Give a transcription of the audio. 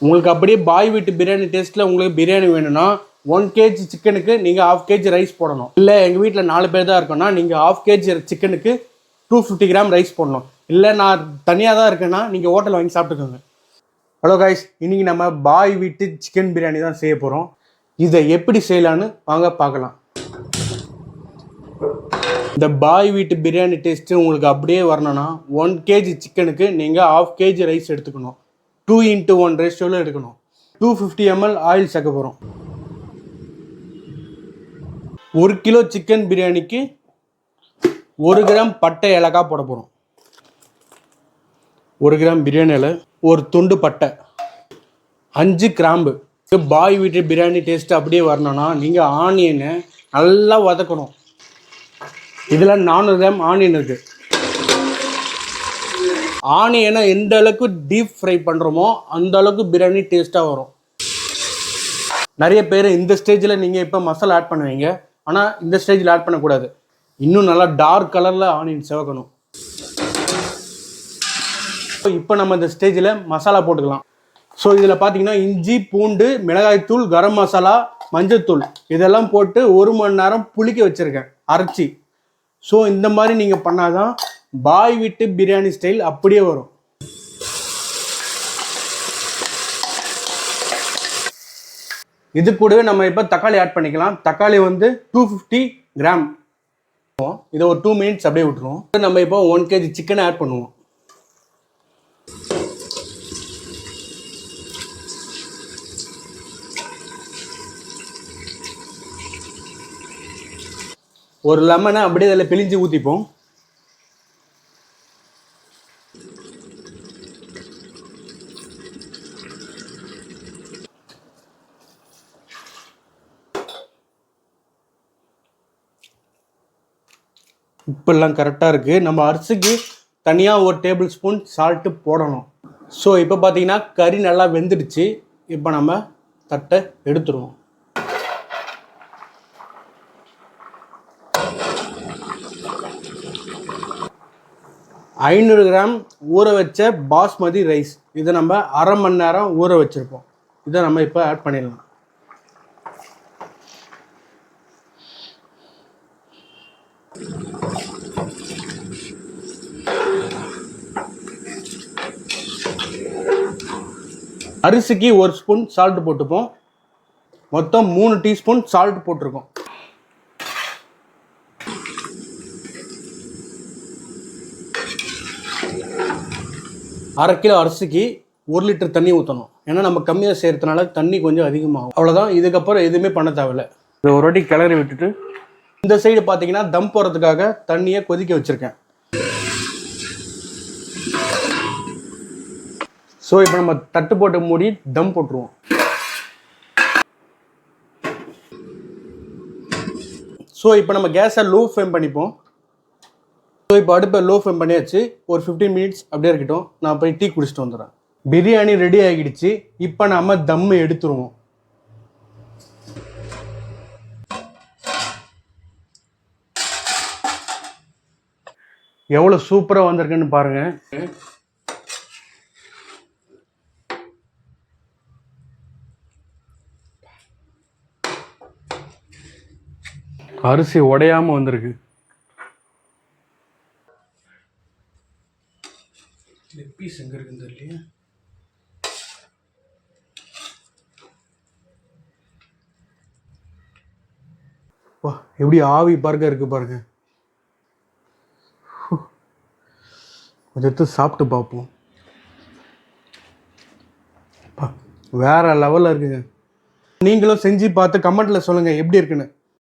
உங்களுக்கு அப்படியே பாய் வீட்டு பிரியாணி டேஸ்ட்டில் உங்களுக்கு பிரியாணி வேணும்னா 1 kg சிக்கனுக்கு நீங்கள் 1/2 kg ரைஸ் போடணும். இல்லை எங்கள் வீட்டில் 4 பேர் தான் இருக்கோன்னா நீங்கள் 1/2 kg சிக்கனுக்கு 250 கிராம் ரைஸ் போடணும். இல்லை நான் தனியாக தான் இருக்கேன்னா நீங்கள் ஹோட்டல் வாங்கி சாப்பிட்டுக்கோங்க. ஹலோ கைஸ், இன்றைக்கி நம்ம பாய் வீட்டு சிக்கன் பிரியாணி தான் செய்ய போகிறோம். இதை எப்படி செய்யலான்னு வாங்க பார்க்கலாம். இந்த பாய் வீட்டு பிரியாணி டேஸ்ட்டு உங்களுக்கு அப்படியே வரணும்னா 1 kg சிக்கனுக்கு நீங்கள் 1/2 kg ரைஸ் எடுத்துக்கணும். 2:1 ரேஷியோவில் எடுக்கணும். 250 ml ஆயில் சேர்க்க போகிறோம். 1 கிலோ சிக்கன் பிரியாணிக்கு 1 கிராம் பட்டை ஏலக்காய் போட போகிறோம். 1 கிராம் பிரியாணி இலை, ஒரு துண்டு பட்டை, 5 கிராம்பு. பாய் வீட்டு பிரியாணி டேஸ்ட்டு அப்படியே வரணும்னா நீங்கள் ஆனியனை நல்லா வதக்கணும். இதில் 400 கிராம் ஆனியன் இருக்குது. ஆனியனை எந்த அளவுக்கு டீப் ஃப்ரை பண்ணுறோமோ அந்த அளவுக்கு பிரியாணி டேஸ்ட்டாக வரும். நிறைய பேர் இந்த ஸ்டேஜில் நீங்கள் இப்போ மசாலா ஆட் பண்ணுவீங்க, ஆனால் இந்த ஸ்டேஜில் ஆட் பண்ணக்கூடாது. இன்னும் நல்லா டார்க் கலரில் ஆனியன் செவக்கணும். இப்போ நம்ம இந்த ஸ்டேஜில் மசாலா போட்டுக்கலாம். ஸோ இதில் பார்த்தீங்கன்னா இஞ்சி, பூண்டு, மிளகாய்த்தூள், கரம் மசாலா, மஞ்சள்தூள் இதெல்லாம் போட்டு 1 மணி நேரம் புளிக்க வச்சுருக்கேன் அரைச்சி. ஸோ இந்த மாதிரி நீங்கள் பண்ணாதான் பாய் வீட்டு பிரியாணி ஸ்டைல் அப்படியே வரும். இது கூடவே நம்ம இப்போ தக்காளி ஆட் பண்ணிக்கலாம். தக்காளி 250 கிராம். இதை ஒரு 2 மினிட்ஸ் அப்படியே விட்டுருவோம். நம்ம இப்போ 1 kg சிக்கனை ஆட் பண்ணுவோம். ஒரு லெமனை அப்படியே அதில் பிழிஞ்சு ஊற்றிப்போம். உப்பெல்லாம் கரெக்டாக இருக்குது. நம்ம அரிசிக்கு தனியாக 1 டேபிள் ஸ்பூன் சால்ட்டு போடணும். ஸோ இப்போ பார்த்தீங்கன்னா கறி நல்லா வெந்துடுச்சு. இப்போ நம்ம தட்டை எடுத்துருவோம். ஐநூறு கிராம் ஊற வச்ச பாஸ்மதி ரைஸ், இதை நம்ம 1/2 மணி நேரம் ஊற வச்சுருப்போம். இதை நம்ம இப்போ ஆட் பண்ணிடலாம். அரிசிக்கு 1 ஸ்பூன் சால்ட் போட்டுப்போம். மொத்தம் 3 டீஸ்பூன் சால்ட் போட்டிருக்கோம். அரை கிலோ அரிசிக்கு 1 லிட்டர் தண்ணி ஊற்றணும். ஏன்னா நம்ம கம்மியாக செய்கிறதுனால தண்ணி கொஞ்சம் அதிகமாகும். அவ்வளோதான். இதுக்கப்புறம் எதுவுமே பண்ண தேவையில்லை. இதை ஒரு வாட்டி கிளறி விட்டுட்டு இந்த சைடு பார்த்தீங்கன்னா தம் போடுறதுக்காக தண்ணியை கொதிக்க வச்சுருக்கேன். ஸோ இப்போ நம்ம தட்டு போட்டு மூடி தம் போட்டுருவோம். ஸோ இப்போ நம்ம கேஸை லோ ஃப்ளேம் பண்ணிப்போம். ஸோ இப்போ அடுப்பை லோ ஃப்ளேம் பண்ணியாச்சு. ஒரு 15 மினிட்ஸ் அப்படியே இருக்கட்டும். நான் போய் டீ குடிச்சிட்டு வந்துடுறேன். பிரியாணி ரெடி ஆகிடுச்சு. இப்போ நம்ம தம்மு எடுத்துருவோம். எவ்வளோ சூப்பராக வந்திருக்குன்னு பாருங்கள். அரிசி உடையாமல் வந்திருக்கு. பீஸ் எங்கே இருக்குன்னு தெரியலையே. வா, எப்படி ஆவி பார்க்க இருக்கு பாருங்க. கொஞ்சம் எடுத்து சாப்பிட்டு பார்ப்போம். வேற லெவலில் இருக்குங்க. நீங்களும் செஞ்சு பார்த்து கமெண்ட்டில் சொல்லுங்கள் எப்படி இருக்குன்னு.